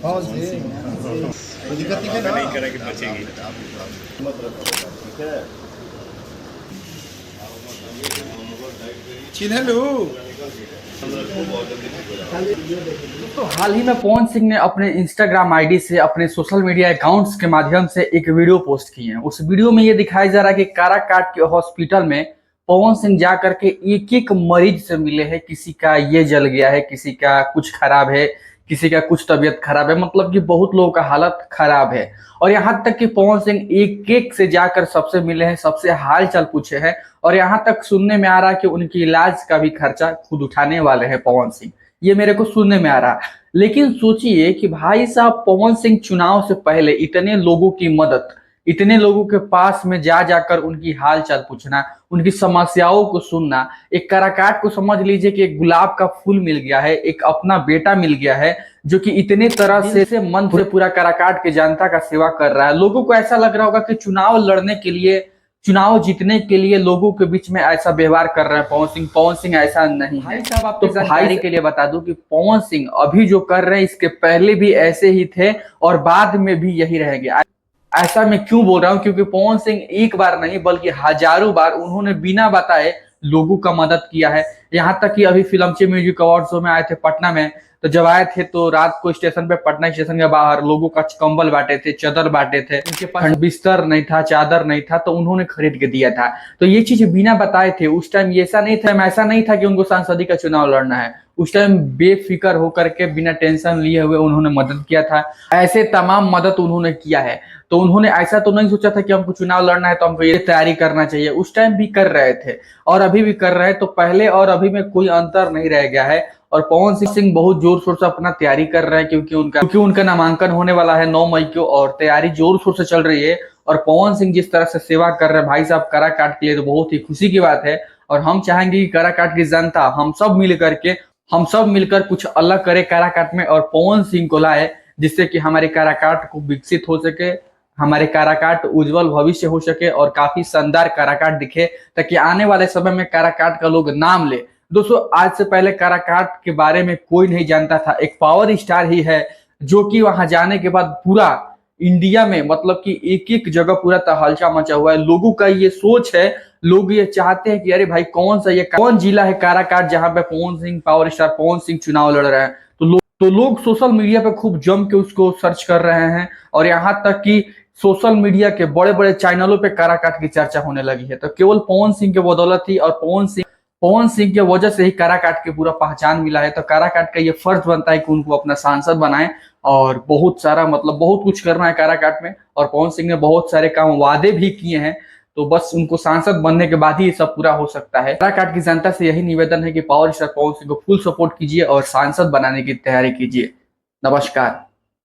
हाँ जी, कोई दिक्कत नहीं है ना, नहीं करा कि बचेगी। चिन्ह लो। तो हाल ही में पवन सिंह ने अपने इंस्टाग्राम आईडी से अपने सोशल मीडिया अकाउंट्स के माध्यम से एक वीडियो पोस्ट की है। उस वीडियो में ये दिखाया जा रहा है कि काराकाट के हॉस्पिटल में पवन सिंह जा करके एक एक मरीज से मिले हैं। किसी का ये जल गया है, किसी का कुछ खराब है, किसी का कुछ तबीयत खराब है, मतलब कि बहुत लोगों का हालत खराब है। और यहाँ तक कि पवन सिंह एक एक से जाकर सबसे मिले हैं, सबसे हाल चाल पूछे हैं। और यहाँ तक सुनने में आ रहा है कि उनकी इलाज का भी खर्चा खुद उठाने वाले हैं पवन सिंह। ये मेरे को सुनने में आ रहा है। लेकिन सोचिए कि भाई साहब पवन सिंह चुनाव से पहले इतने लोगों की मदद, इतने लोगों के पास में जा जाकर उनकी हाल चाल पूछना, उनकी समस्याओं को सुनना। एक काराकाट को समझ लीजिए कि एक गुलाब का फूल मिल गया है, एक अपना बेटा मिल गया है जो कि इतने तरह से मन से पूरा काराकाट की जनता का सेवा कर रहा है। लोगों को ऐसा लग रहा होगा कि चुनाव लड़ने के लिए, चुनाव जीतने के लिए लोगों के बीच में ऐसा व्यवहार कर रहे हैं पवन सिंह। पवन सिंह ऐसा नहीं है। साहब आपको जानकारी के लिए बता दूं कि पवन सिंह अभी जो कर रहे हैं इसके पहले भी ऐसे ही थे और बाद में भी यही रहेंगे। ऐसा मैं क्यों बोल रहा हूं? क्योंकि पवन सिंह एक बार नहीं बल्कि हजारों बार उन्होंने बिना बताए लोगों का मदद किया है। यहाँ तक कि अभी फिल्मचे म्यूजिक अवार्ड शो में आए थे पटना में, तो जब आए थे तो रात को स्टेशन पे, पटना स्टेशन के बाहर लोगों का कंबल बांटे थे, चादर बांटे थे। उनके पास बिस्तर नहीं था, चादर नहीं था, तो उन्होंने खरीद के दिया था। तो ये चीज बिना बताए थे। उस टाइम ऐसा नहीं था कि उनको सांसदी का चुनाव लड़ना है। उस टाइम बेफिक्र होकर के बिना टेंशन लिए हुए उन्होंने मदद किया था। ऐसे तमाम मदद उन्होंने किया है। तो उन्होंने ऐसा तो नहीं सोचा था कि हमको चुनाव लड़ना है तो हमको ये तैयारी करना चाहिए। उस टाइम भी कर रहे थे और अभी भी कर रहे हैं। तो पहले और अभी में कोई अंतर नहीं रह गया है। और पवन सिंह बहुत जोर शोर से अपना तैयारी कर रहे हैं क्योंकि उनका नामांकन होने वाला है 9 मई को और तैयारी जोर शोर से चल रही है। और पवन सिंह जिस तरह से सेवा कर रहे हैं भाई साहब काराकाट के लिए, तो बहुत ही खुशी की बात है। और हम चाहेंगे कि काराकाट की जनता हम सब मिलकर कुछ अलग करे काराकाट में और पवन सिंह को लाए, जिससे कि हमारे काराकाट को विकसित हो सके, हमारे काराकाट उज्जवल भविष्य हो सके और काफी शानदार काराकाट दिखे, ताकि आने वाले समय में काराकाट का लोग नाम ले। दोस्तों आज से पहले काराकाट के बारे में कोई नहीं जानता था। एक पावर स्टार ही है जो कि वहां जाने के बाद पूरा इंडिया में, मतलब कि एक एक जगह पूरा तहलका मचा हुआ है। लोगों का ये सोच है, लोग ये चाहते हैं कि अरे भाई कौन जिला है काराकाट जहां पे पवन सिंह, पावर स्टार पवन सिंह चुनाव लड़ रहे हैं। तो लोग सोशल मीडिया पे खूब जम के उसको सर्च कर रहे हैं। और यहाँ तक कि सोशल मीडिया के बड़े बड़े चैनलों पे काराकाट की चर्चा होने लगी है। तो केवल पवन सिंह के बदौलत ही और पवन सिंह के वजह से ही काराकाट की पूरा पहचान मिला है। तो काराकाट का ये फर्ज बनता है कि उनको अपना सांसद बनाएं और बहुत सारा, मतलब बहुत कुछ करना है काराकाट में। और पवन सिंह ने बहुत सारे काम वादे भी किए हैं। तो बस उनको सांसद बनने के बाद ही ये सब पूरा हो सकता है। काराकाट की जनता से यही निवेदन है कि पावर स्टार पवन सिंह को फुल सपोर्ट कीजिए और सांसद बनाने की तैयारी कीजिए। नमस्कार।